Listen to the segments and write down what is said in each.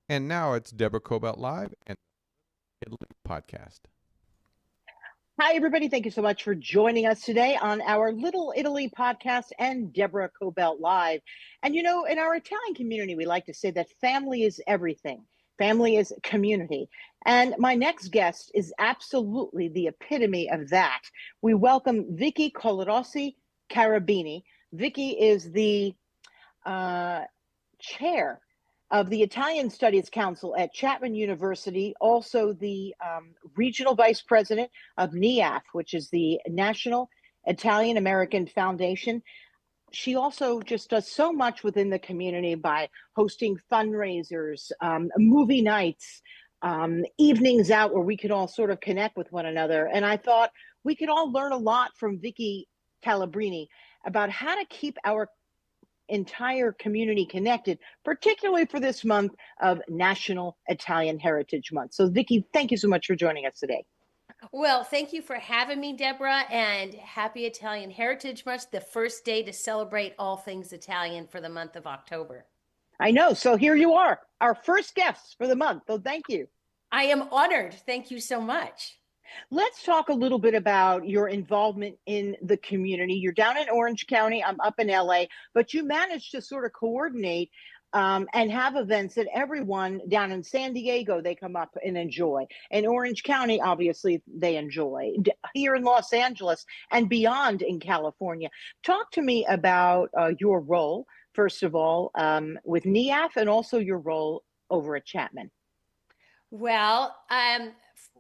And now it's Deborah Cobalt Live and Italy podcast. Hi, everybody. Thank you so much for joining us today on our Little Italy podcast and Deborah Cobalt Live. And you know, in our Italian community, we like to say that family is everything. Family is community. And my next guest is absolutely the epitome of that. We welcome Vicky Colarossi Carabini. Vicky is the chair of the Italian Studies Council at Chapman University, also the regional vice president of NIAF, which is the National Italian American Foundation. She also just does so much within the community by hosting fundraisers, movie nights, evenings out where we could all sort of connect with one another. And I thought we could all learn a lot from Vicky Carabini about how to keep our entire community connected, particularly for this month of National Italian Heritage Month. So, Vicky, thank you so much for joining us today. Well, thank you for having me, Deborah, and happy Italian Heritage Month, the first day to celebrate all things Italian for the month of October. I know. So here you are, our first guest for the month. So thank you. I am honored. Thank you so much. Let's talk a little bit about your involvement in the community. You're down in Orange County, I'm up in LA, but you managed to sort of coordinate and have events that everyone down in San Diego, they come up and enjoy. In Orange County, obviously, they enjoy. Here in Los Angeles and beyond in California. Talk to me about your role, first of all, with NIAF and also your role over at Chapman. Well,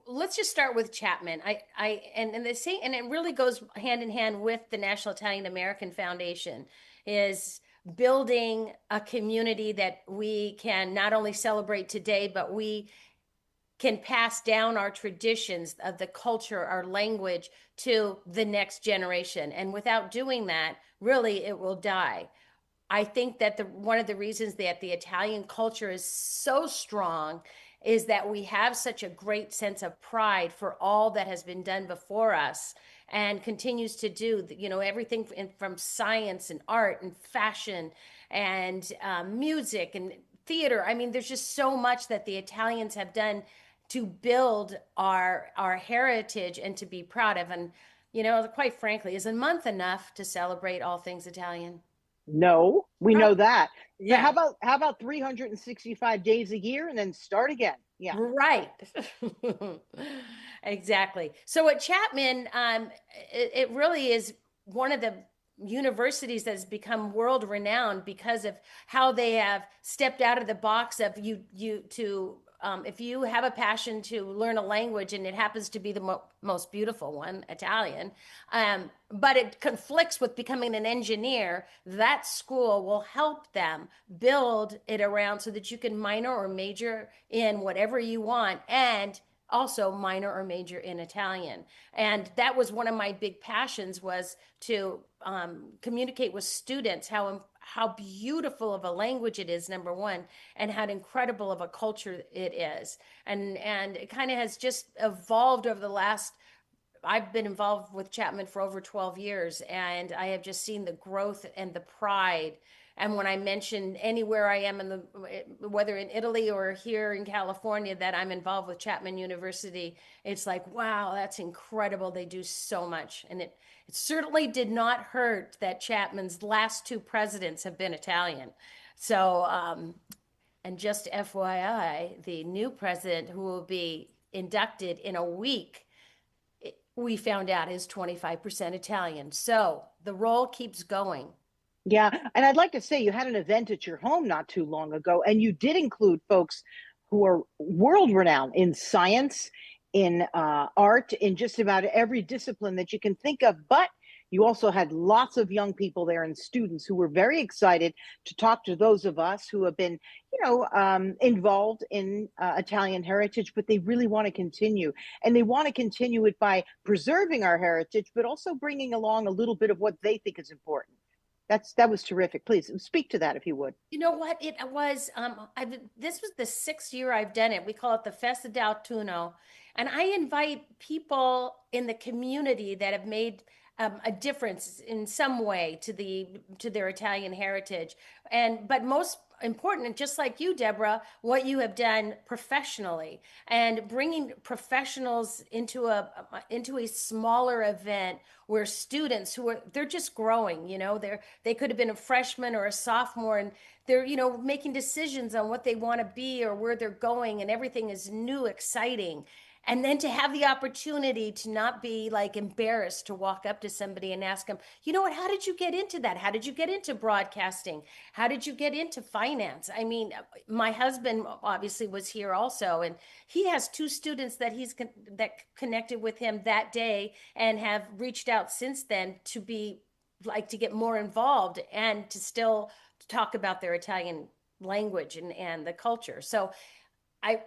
let's just start with Chapman. And they say, and it really goes hand in hand with the National Italian American Foundation, is building a community that we can not only celebrate today, but we can pass down our traditions of the culture, our language to the next generation. And without doing that, really, it will die. I think that one of the reasons that the Italian culture is so strong is that we have such a great sense of pride for all that has been done before us and continues to do, everything from science and art and fashion and music and theater. I mean, there's just so much that the Italians have done to build our heritage and to be proud of. And, quite frankly, is a month enough to celebrate all things Italian? No, we know that. Yeah. So how about 365 days a year and then start again? Yeah. Right. Exactly. So at Chapman, it really is one of the universities that's become world renowned because of how they have stepped out of the box of if you have a passion to learn a language and it happens to be the most beautiful one, Italian, but it conflicts with becoming an engineer, that school will help them build it around so that you can minor or major in whatever you want and also minor or major in Italian. And that was one of my big passions, was to communicate with students how beautiful of a language it is, number one, and how incredible of a culture it is. And it kind of has just evolved over the last, I've been involved with Chapman for over 12 years, and I have just seen the growth and the pride. And when I mention anywhere I am whether in Italy or here in California, that I'm involved with Chapman University, it's like, wow, that's incredible. They do so much. And it certainly did not hurt that Chapman's last two presidents have been Italian. So, and just FYI, the new president who will be inducted in a week, we found out is 25% Italian. So the role keeps going. Yeah. And I'd like to say you had an event at your home not too long ago, and you did include folks who are world renowned in science, in art, in just about every discipline that you can think of. But you also had lots of young people there and students who were very excited to talk to those of us who have been, involved in Italian heritage, but they really want to continue. And they want to continue it by preserving our heritage, but also bringing along a little bit of what they think is important. That was terrific. Please speak to that if you would. You know what? It was, this was the 6th year I've done it. We call it the Festa d'Autunno. And I invite people in the community that have made a difference in some way to their Italian heritage. But most important, and just like you, Deborah, what you have done professionally and bringing professionals into a smaller event where students they're just growing, they could have been a freshman or a sophomore, and they're, making decisions on what they want to be or where they're going, and everything is new, exciting. And then to have the opportunity to not be like embarrassed to walk up to somebody and ask them, you know what, how did you get into that? How did you get into broadcasting? How did you get into finance? I mean, my husband obviously was here also, and he has two students that that connected with him that day and have reached out since then to get more involved and to still talk about their Italian language and the culture. So I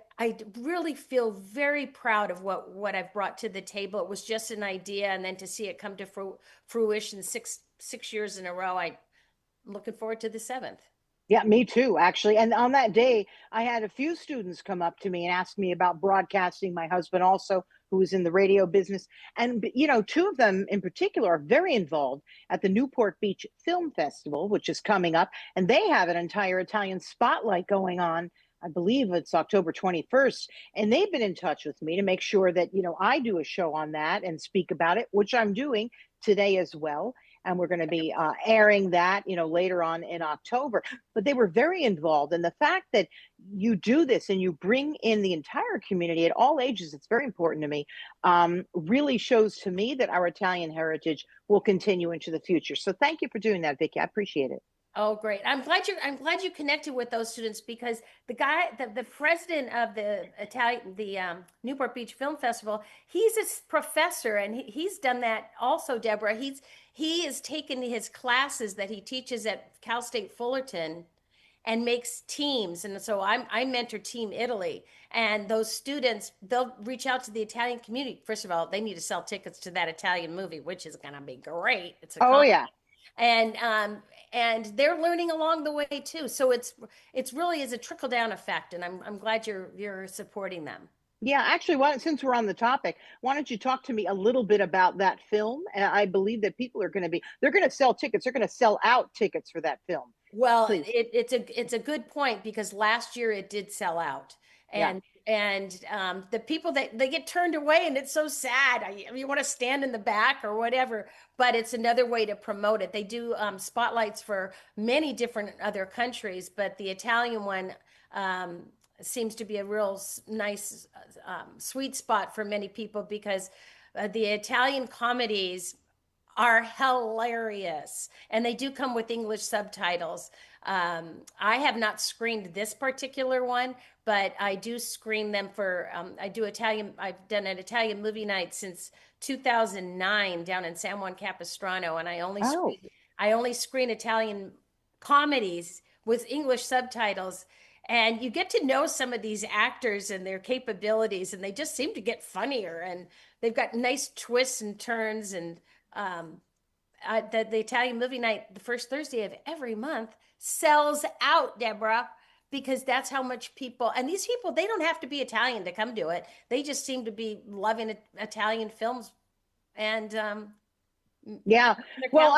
really feel very proud of what I've brought to the table. It was just an idea, and then to see it come to fruition six years in a row, I'm looking forward to the 7th. Yeah, me too, actually. And on that day, I had a few students come up to me and ask me about broadcasting. My husband also, who was in the radio business. And, two of them in particular are very involved at the Newport Beach Film Festival, which is coming up. And they have an entire Italian spotlight going on. I believe it's October 21st. And they've been in touch with me to make sure that, I do a show on that and speak about it, which I'm doing today as well. And we're going to be airing that, later on in October. But they were very involved. And the fact that you do this and you bring in the entire community at all ages, it's very important to me, really shows to me that our Italian heritage will continue into the future. So thank you for doing that, Vicky. I appreciate it. Oh, great. I'm glad you connected with those students, because the president of the Newport Beach Film Festival, he's a professor, and he's done that also, Deborah. He has taken his classes that he teaches at Cal State Fullerton and makes teams. And so I mentor Team Italy, and those students, they'll reach out to the Italian community. First of all, they need to sell tickets to that Italian movie, which is going to be great. It's a oh, yeah. And they're learning along the way too. So it's really is a trickle down effect, and I'm glad you're supporting them. Yeah, actually, since we're on the topic, why don't you talk to me a little bit about that film? I believe that people are they're going to sell tickets. They're going to sell out tickets for that film. Well, it's a good point, because last year it did sell out. And the people that they get turned away, and it's so sad. You want to stand in the back or whatever, but it's another way to promote it. They do spotlights for many different other countries, but the Italian one seems to be a real nice sweet spot for many people, because the Italian comedies are hilarious, and they do come with English subtitles. I have not screened this particular one, but I do screen them for, I've done an Italian movie night since 2009 down in San Juan Capistrano, and I only screen Italian comedies with English subtitles. And you get to know some of these actors and their capabilities, and they just seem to get funnier, and they've got nice twists and turns. And the Italian movie night, the first Thursday of every month, sells out, Deborah, because that's how much people, and these people, they don't have to be Italian to come to it. They just seem to be loving Italian films. And yeah, well,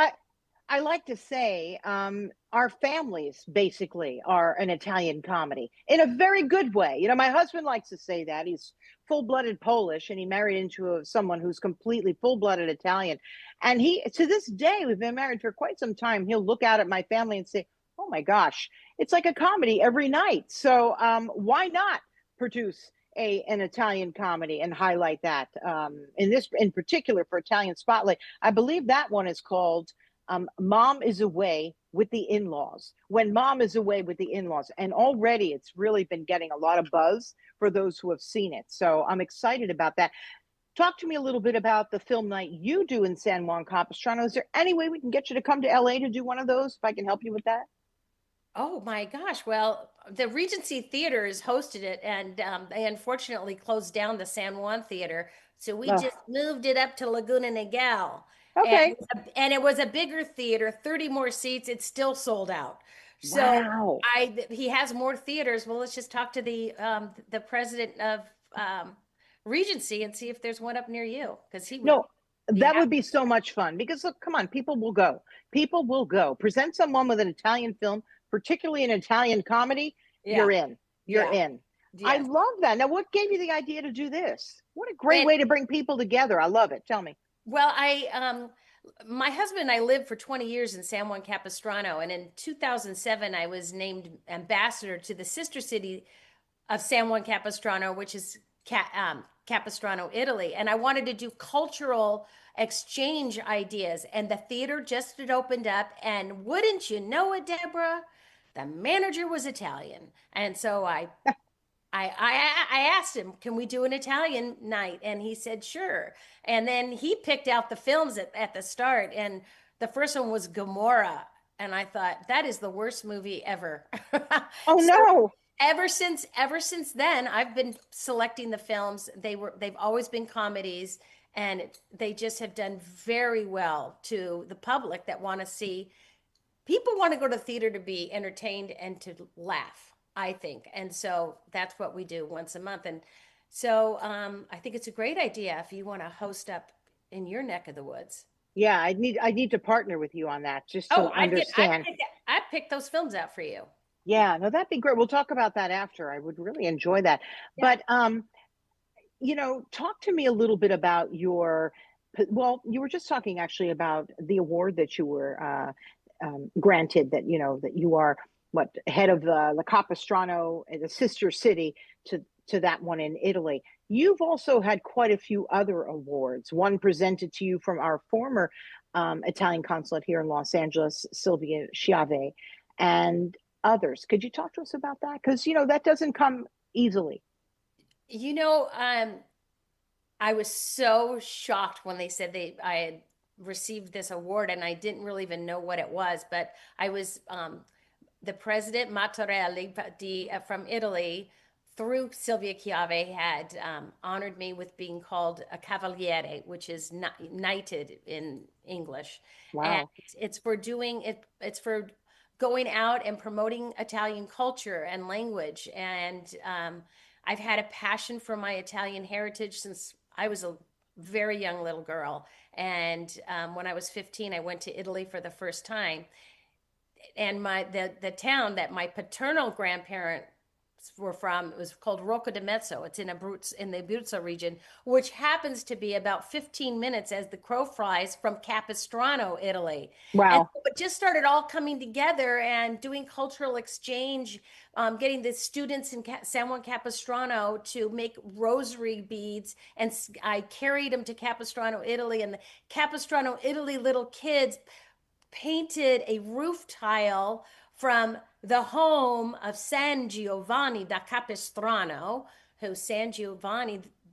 I like to say our families basically are an Italian comedy in a very good way. My husband likes to say that. He's full-blooded Polish, and he married into someone who's completely full-blooded Italian. And to this day, we've been married for quite some time, he'll look out at my family and say, oh my gosh, it's like a comedy every night. So why not produce an Italian comedy and highlight that? In particular for Italian Spotlight, I believe that one is called Mom is Away with the In-Laws. When Mom is Away with the In-Laws. And already it's really been getting a lot of buzz for those who have seen it. So I'm excited about that. Talk to me a little bit about the film night you do in San Juan Capistrano. Is there any way we can get you to come to LA to do one of those, if I can help you with that? Oh my gosh. Well, the Regency Theater has hosted it, and they unfortunately closed down the San Juan Theater. So we just moved it up to Laguna Niguel. Okay. And it was a bigger theater, 30 more seats. It's still sold out. So wow. He has more theaters. Well, let's just talk to the president of Regency and see if there's one up near you. That would be so much fun, because look, come on, people will go. People will go. Present someone with an Italian film particularly in Italian comedy, Yeah. you're in. You're Yeah. in. I Yes. love that. Now, what gave you the idea to do this? What a great And way to bring people together. I love it. Tell me. well, my husband and I lived for 20 years in San Juan Capistrano, and in 2007 I was named ambassador to the sister city of San Juan Capistrano, which is Capistrano, Italy. And I wanted to do cultural exchange ideas. And the theater just had opened up. And wouldn't you know it, Deborah? The manager was Italian. And so I asked him, can we do an Italian night? And he said, sure. And then he picked out the films at the start. And the first one was Gomorrah. And I thought, that is the worst movie ever. Oh, So, no. ever since then, I've been selecting the films. They've always been comedies, and they just have done very well to the public that want to see. People want to go to theater to be entertained and to laugh, I think. And so that's what we do once a month. And so I think it's a great idea if you want to host up in your neck of the woods. Yeah, I need to partner with you on that just to understand. I'd pick those films out for you. Yeah, no, that'd be great. We'll talk about that after. I would really enjoy that. Yeah. But talk to me a little bit about your, well, you were just talking actually about the award that you were granted, that you are head of the Capistrano, the sister city to that one in Italy. You've also had quite a few other awards. One presented to you from our former Italian consulate here in Los Angeles, Silvia Chiave, and others. Could you talk to us about that? Because that doesn't come easily. I was so shocked when they said I had received this award, and I didn't really even know what it was. But I was the president Mattarelli from Italy, through Silvia Chiave, had honored me with being called a cavaliere, which is knighted in English. Wow. And it's for doing it. It's for going out and promoting Italian culture and language. And I've had a passion for my Italian heritage since I was a very young little girl. And when I was 15, I went to Italy for the first time. And the town that my paternal grandparents were from, it was called Rocca di Mezzo. It's in the Abruzzo region, which happens to be about 15 minutes as the crow flies from Capistrano, Italy. Wow. And so it just started all coming together and doing cultural exchange, getting the students in San Juan Capistrano to make rosary beads. And I carried them to Capistrano, Italy, and the Capistrano, Italy little kids painted a roof tile from the home of San Giovanni da Capestrano,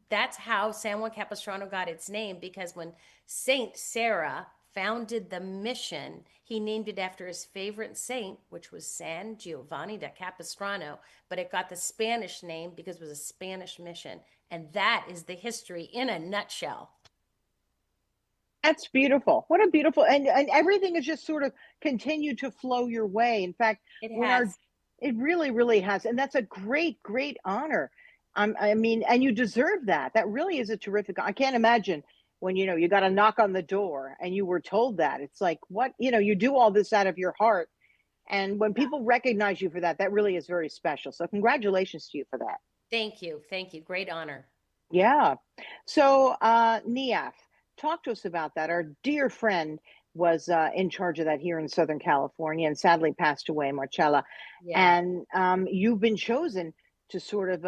that's how San Juan Capistrano got its name, because when Saint Sarah founded the mission, he named it after his favorite saint, which was San Giovanni da Capestrano, but it got the Spanish name because it was a Spanish mission. And that is the history in a nutshell. That's beautiful. What a beautiful, and everything has just sort of continued to flow your way. In fact, it really, really has. And that's a great, great honor. I mean, and you deserve that. That really is a terrific, I can't imagine when, you got a knock on the door and you were told that. It's like, what, you do all this out of your heart. And when people recognize you for that, that really is very special. So congratulations to you for that. Thank you. Thank you. Great honor. Yeah. So NIAF. Talk to us about that. Our dear friend was in charge of that here in Southern California and sadly passed away, Marcella. Yeah. And you've been chosen to sort of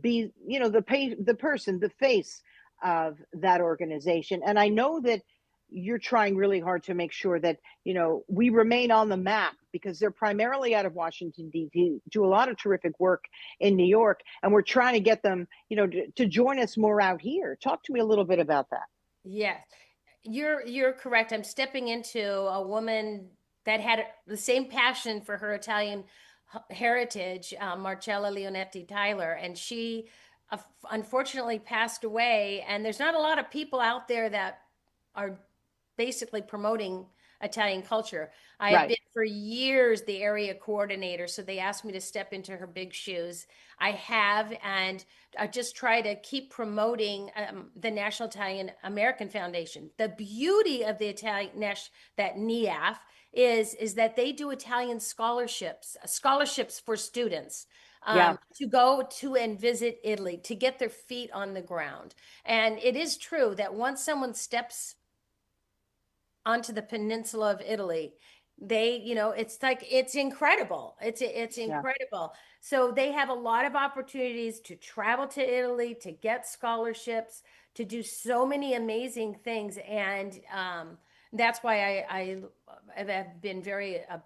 be, the face of that organization. And I know that you're trying really hard to make sure that, we remain on the map, because they're primarily out of Washington, D.C., do a lot of terrific work in New York. And we're trying to get them, to join us more out here. Talk to me a little bit about that. Yes, you're correct. I'm stepping into a woman that had the same passion for her Italian heritage, Marcella Leonetti Tyler, and she unfortunately passed away. And there's not a lot of people out there that are basically promoting Italian culture. I have been for years the area coordinator, so they asked me to step into her big shoes. I have, and I just try to keep promoting the National Italian American Foundation. The beauty of the that NIAF is that they do Italian scholarships for students Yeah. to go to and visit Italy, to get their feet on the ground. And it is true that once someone steps onto the peninsula of Italy, they, it's like, it's incredible. It's Yeah. incredible. So they have a lot of opportunities to travel to Italy, to get scholarships, to do so many amazing things. And that's why I have been a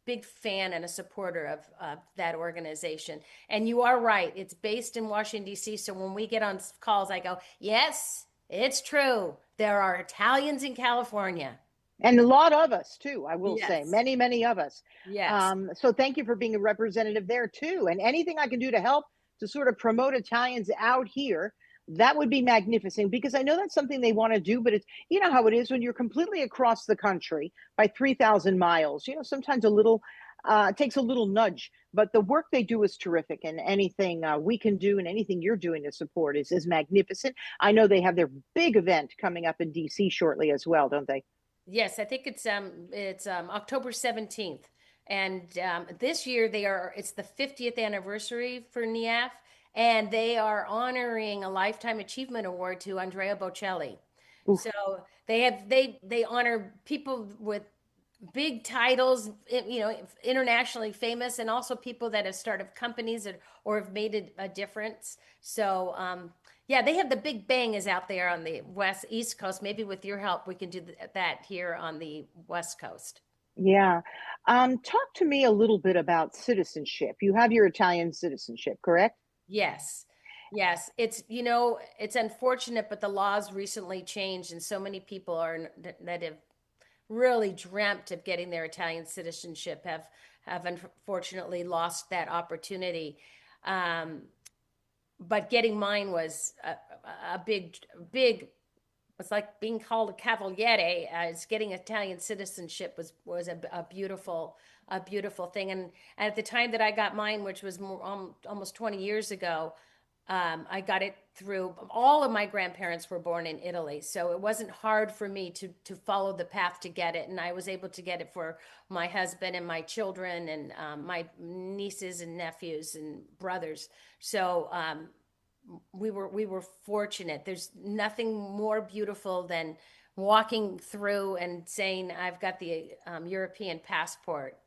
big fan and a supporter of that organization. And you are right. It's based in Washington, D.C. So when we get on calls, I go, yes, it's true. There are Italians in California. And a lot of us too, I will say, Yes. many of us. Yes. So thank you for being a representative there too. And anything I can do to help to sort of promote Italians out here, that would be magnificent, because I know that's something they want to do, but it's, you know how it is when you're completely across the country by 3,000 miles, sometimes it takes a little nudge, but the work they do is terrific, and anything we can do and anything you're doing to support is magnificent. I know they have their big event coming up in DC shortly as well, don't they? Yes, I think it's October 17th. And this year it's the 50th anniversary for NIAF, and they are honoring a Lifetime Achievement Award to Andrea Bocelli. Oof. So they honor people with big titles, internationally famous, and also people that have started companies or have made a difference. So yeah, they have the Big Bang is out there on the East Coast. Maybe with your help, we can do that here on the West Coast. Yeah. Talk to me a little bit about citizenship. You have your Italian citizenship, correct? Yes. Yes. It's unfortunate, but the laws recently changed, and so many people that have really dreamt of getting their Italian citizenship have unfortunately lost that opportunity. But getting mine was a big, it's like being called a cavaliere. As getting Italian citizenship was a beautiful thing. And at the time that I got mine, which was almost 20 years ago, I got it through, all of my grandparents were born in Italy. So it wasn't hard for me to follow the path to get it. And I was able to get it for my husband and my children and my nieces and nephews and brothers. So we were fortunate. There's nothing more beautiful than walking through and saying, I've got the European passport.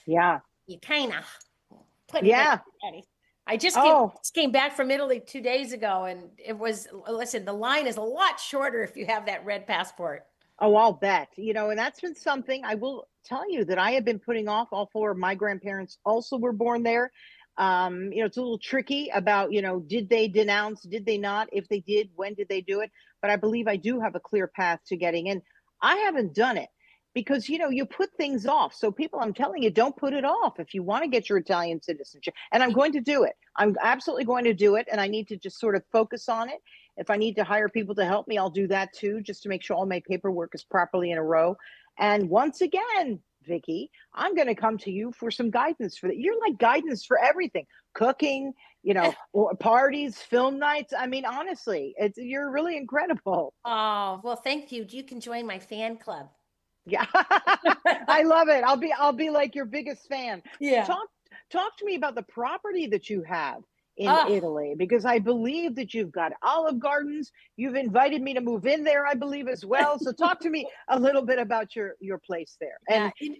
Yeah. You kind of put Yeah. it. I just came back from Italy 2 days ago, and listen, the line is a lot shorter if you have that red passport. Oh, I'll bet. And that's been something I will tell you that I have been putting off. All four of my grandparents also were born there. It's a little tricky about, did they denounce, did they not? If they did, when did they do it? But I believe I do have a clear path to getting in. I haven't done it because, you put things off. So people, I'm telling you, don't put it off if you want to get your Italian citizenship. And I'm going to do it. I'm absolutely going to do it. And I need to just sort of focus on it. If I need to hire people to help me, I'll do that too, just to make sure all my paperwork is properly in a row. And once again, Vicky, I'm going to come to you for some guidance for that. You're like guidance for everything, cooking, or parties, film nights. I mean, honestly, you're really incredible. Oh, well, thank you. You can join my fan club. Yeah. I love it. I'll be like your biggest fan. Yeah. Talk to me about the property that you have in Italy, because I believe that you've got Olive Gardens. You've invited me to move in there, I believe, as well. So talk to me a little bit about your place there.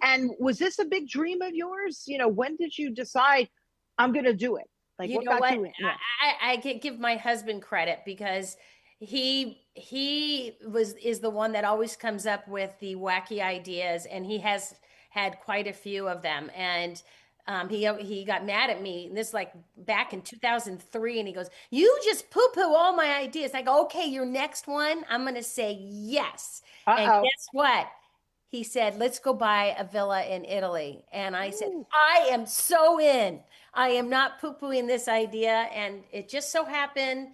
And was this a big dream of yours? When did you decide I'm going to do it? Like, what got you in? Yeah. I can give my husband credit, because he is the one that always comes up with the wacky ideas, and he has had quite a few of them. And he got mad at me, and this like back in 2003, and he goes, "You just poo-poo all my ideas." I go, "Okay, your next one, I'm going to say yes." And guess what? He said, "Let's go buy a villa in Italy." And I said, "I am so in. I am not poo-pooing this idea." And it just so happened,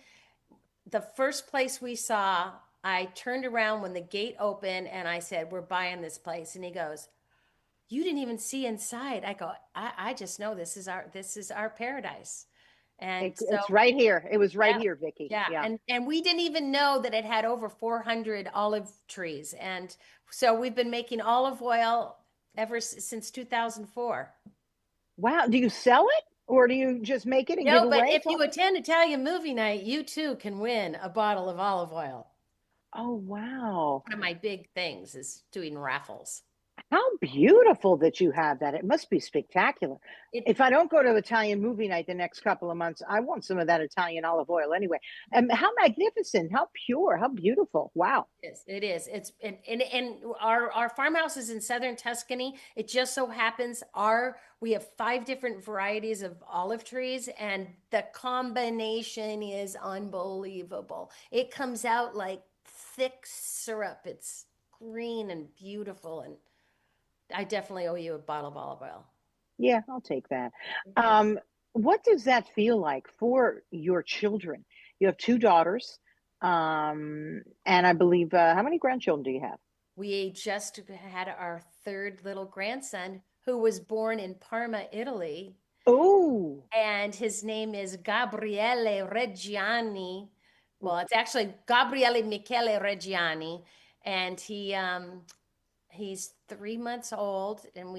the first place we saw, I turned around when the gate opened and I said, "We're buying this place." And he goes, "You didn't even see inside." I go, I just know this is our paradise. And it's right here. It was right here, Vicky. Yeah. And we didn't even know that it had over 400 olive trees. And so we've been making olive oil since 2004. Wow. Do you sell it or do you just make it and give No, but away? if you attend Italian movie night, you too can win a bottle of olive oil. Oh, wow. One of my big things is doing raffles. How beautiful that you have that. It must be spectacular. If I don't go to Italian movie night the next couple of months, I want some of that Italian olive oil anyway. And how magnificent, how pure, how beautiful. Wow. It is. It's and our farmhouse is in southern Tuscany. It just so happens we have 5 different varieties of olive trees, and the combination is unbelievable. It comes out like thick syrup. It's green and beautiful, and I definitely owe you a bottle of olive oil. Yeah, I'll take that. What does that feel like for your children? You have 2 daughters, and I believe, how many grandchildren do you have? We just had our 3rd little grandson, who was born in Parma, Italy. Oh, And his name is Gabriele Reggiani. Well, it's actually Gabriele Michele Reggiani, and he's 3 months old, and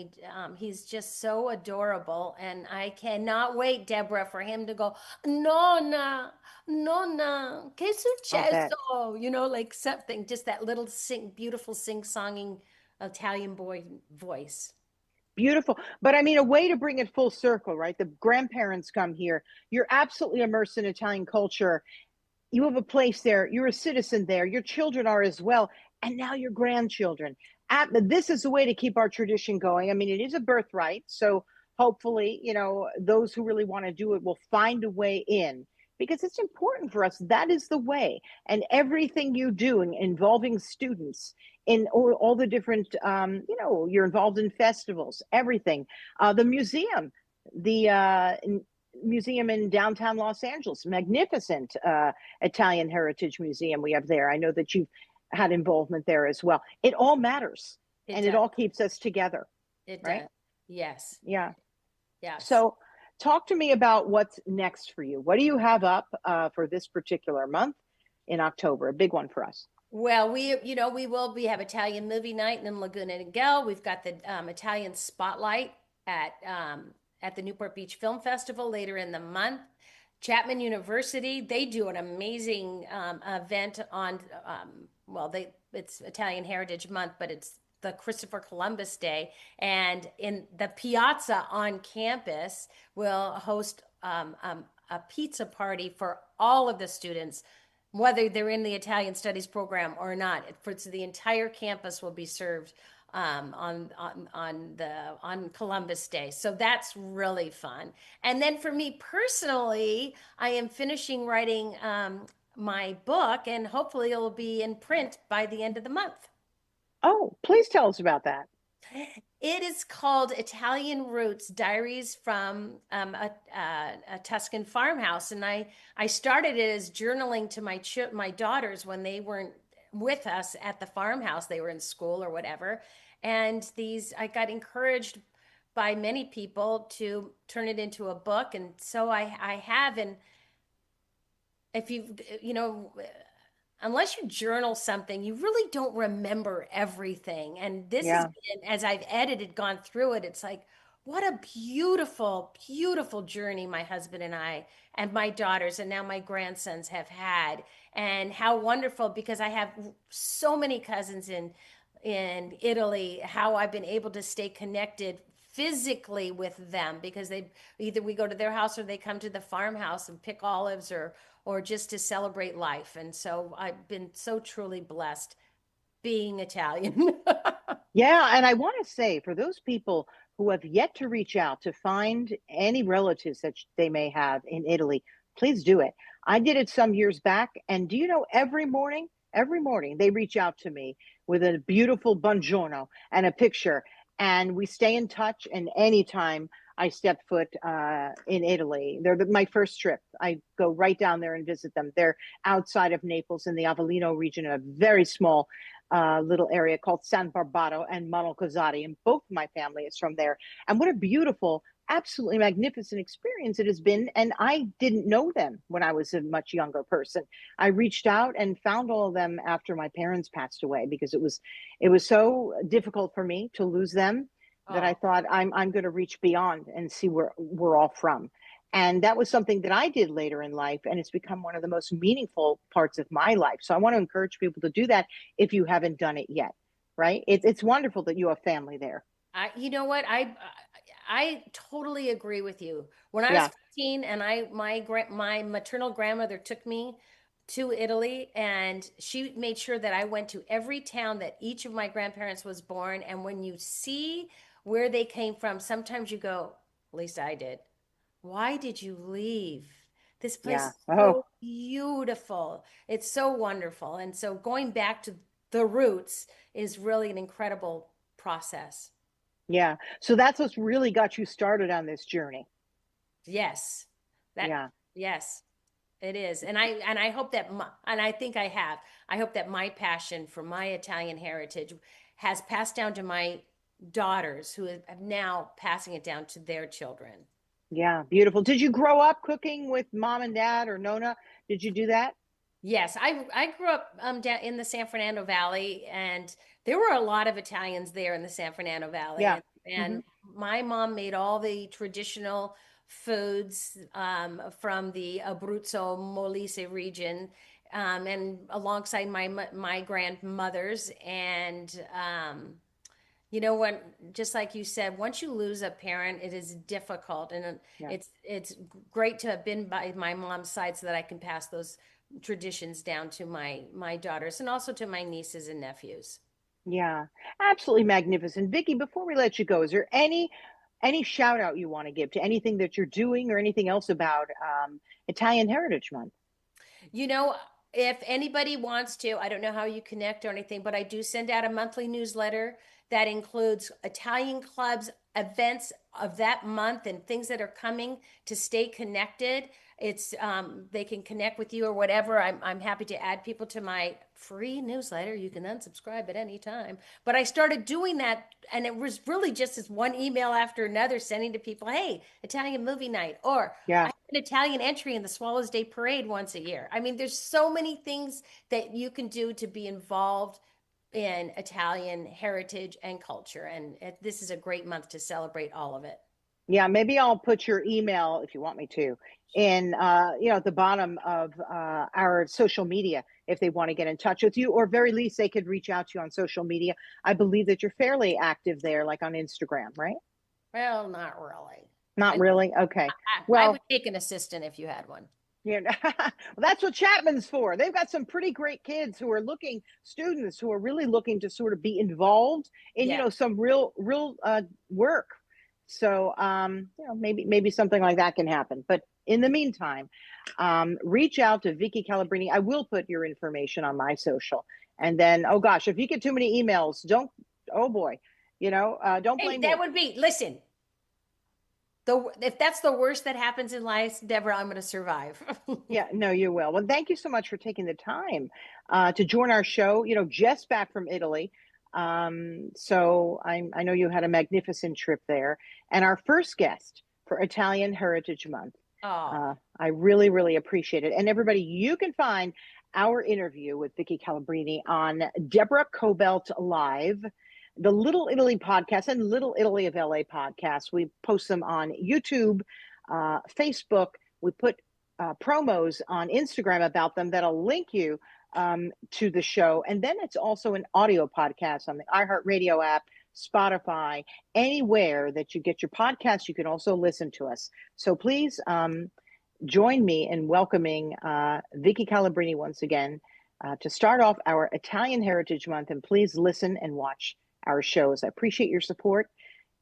he's just so adorable. And I cannot wait, Deborah, for him to go, Nonna, Nonna, che successo? You know, like something, just that little beautiful sing-songing Italian boy voice. beautiful. But I mean, a way to bring it full circle, right? The grandparents come here. You're absolutely immersed in Italian culture. You have a place there. You're a citizen there. Your children are as well. And now your grandchildren. This is a way to keep our tradition going. I mean, it is a birthright. So hopefully, those who really want to do it will find a way in, because it's important for us. That is the way. And everything you do involving students in all the different, you're involved in festivals, everything. The museum, the museum in downtown Los Angeles, magnificent Italian Heritage Museum we have there. I know that you've had involvement there as well. It all matters, and it all keeps us together. It right? does. Yes. Yeah. Yes. So talk to me about what's next for you. What do you have up for this particular month in October? A big one for us. Well, we have Italian movie night in Laguna Niguel. We've got the Italian Spotlight at the Newport Beach Film Festival later in the month. Chapman University, they do an amazing event on, it's Italian Heritage Month, but it's the Christopher Columbus Day. And in the piazza on campus will host a pizza party for all of the students, whether they're in the Italian Studies program or not. So the entire campus will be served on Columbus Day. So that's really fun. And then for me personally, I am finishing writing my book, and hopefully it'll be in print by the end of the month. Oh, please tell us about that. It is called Italian Roots: Diaries from a Tuscan Farmhouse. And I started it as journaling to my daughters when they weren't with us at the farmhouse. They were in school or whatever. And I got encouraged by many people to turn it into a book. And so I have. And if unless you journal something, you really don't remember everything. And this has been, as I've gone through it, it's like, what a beautiful, beautiful journey my husband and I and my daughters and now my grandsons have had. And how wonderful, because I have so many cousins in Italy, how I've been able to stay connected physically with them, because we go to their house or they come to the farmhouse and pick olives or just to celebrate life. And so I've been so truly blessed being Italian. Yeah. And I want to say, for those people who have yet to reach out to find any relatives that they may have in Italy, please do it. I did it some years back. And do you know, every morning they reach out to me with a beautiful buongiorno and a picture. And we stay in touch. And anytime I step foot in Italy, they're my first trip. I go right down there and visit them. They're outside of Naples in the Avellino region, in a very small little area called San Barbato and Montecozati. And both my family is from there. And what a beautiful, absolutely magnificent experience it has been. And I didn't know them when I was a much younger person. I reached out and found all of them after my parents passed away, because it was so difficult for me to lose them that I Oh, thought I'm going to reach beyond and see where we're all from. And that was something that I did later in life, and it's become one of the most meaningful parts of my life. So I want to encourage people to do that if you haven't done it yet, right? It's wonderful that you have family there. you know what? I totally agree with you. When I was Yeah, 15 and my maternal grandmother took me to Italy, and she made sure that I went to every town that each of my grandparents was born. And when you see where they came from, sometimes you go, at least I did. Why did you leave? This place yeah. is Oh, so beautiful. It's so wonderful. And so going back to the roots is really an incredible process. yeah. So that's what's really got you started on this journey. Yes. That Yeah, yes, it is. And I hope that and I think I have. I hope that my passion for my Italian heritage has passed down to my daughters who have now passing it down to their children. yeah. Beautiful. Did you grow up cooking with mom and dad or Nona? Did you do that? Yes, I grew up down in the San Fernando Valley, and there were a lot of Italians there in the San Fernando Valley, Yeah. and my mom made all the traditional foods from the Abruzzo Molise region, and alongside my grandmothers, and you know what, just like you said, once you lose a parent, it is difficult, and Yeah. it's great to have been by my mom's side so that I can pass those traditions down to my daughters and also to my nieces and nephews. Yeah, absolutely magnificent. Vicky, before we let you go, is there any shout out you want to give to anything that you're doing or anything else about Italian Heritage Month? You know, if anybody wants to, I don't know how you connect or anything, but I do send out a monthly newsletter that includes Italian clubs, events of that month, and things that are coming to stay connected. It's they can connect with you or whatever. I'm happy to add people to my free newsletter. You can unsubscribe at any time. But I started doing that, and it was really just as one email after another, sending to people, "Hey, Italian movie night," or Yeah, an Italian entry in the Swallows Day Parade once a year. I mean, there's so many things that you can do to be involved in Italian heritage and culture. And this is a great month to celebrate all of it. yeah. Maybe I'll put your email if you want me to in at the bottom of our social media if they want to get in touch with you, or very least they could reach out to you on social media. I believe that you're fairly active there, like on Instagram, right? Well, not really. Not really. Okay. I would Well, take an assistant if you had one. yeah, well, that's what Chapman's for. They've got some pretty great kids who are students who are really looking to sort of be involved in, Yeah. some real work. So, maybe something like that can happen. But in the meantime, reach out to Vicky Calabrini. I will put your information on my social. And then, oh gosh, if you get too many emails, oh boy, don't Hey, blame that me. would be, listen, if that's the worst that happens in life, Deborah, I'm going to survive. Yeah, no, you will. Well, thank you so much for taking the time to join our show. Just back from Italy. So I know you had a magnificent trip there. And our first guest for Italian Heritage Month. Oh, I really, really appreciate it. And everybody, you can find our interview with Vicky Calabrini on Deborah Cobelt Live, the Little Italy podcast and Little Italy of LA podcast. We post them on YouTube, Facebook. We put promos on Instagram about them that'll link you to the show. And then it's also an audio podcast on the iHeartRadio app, Spotify, anywhere that you get your podcast. You can also listen to us. So please join me in welcoming Vicky Calabrini once again to start off our Italian Heritage Month. And please listen and watch our shows. I appreciate your support,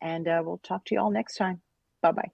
and we'll talk to you all next time. Bye-bye.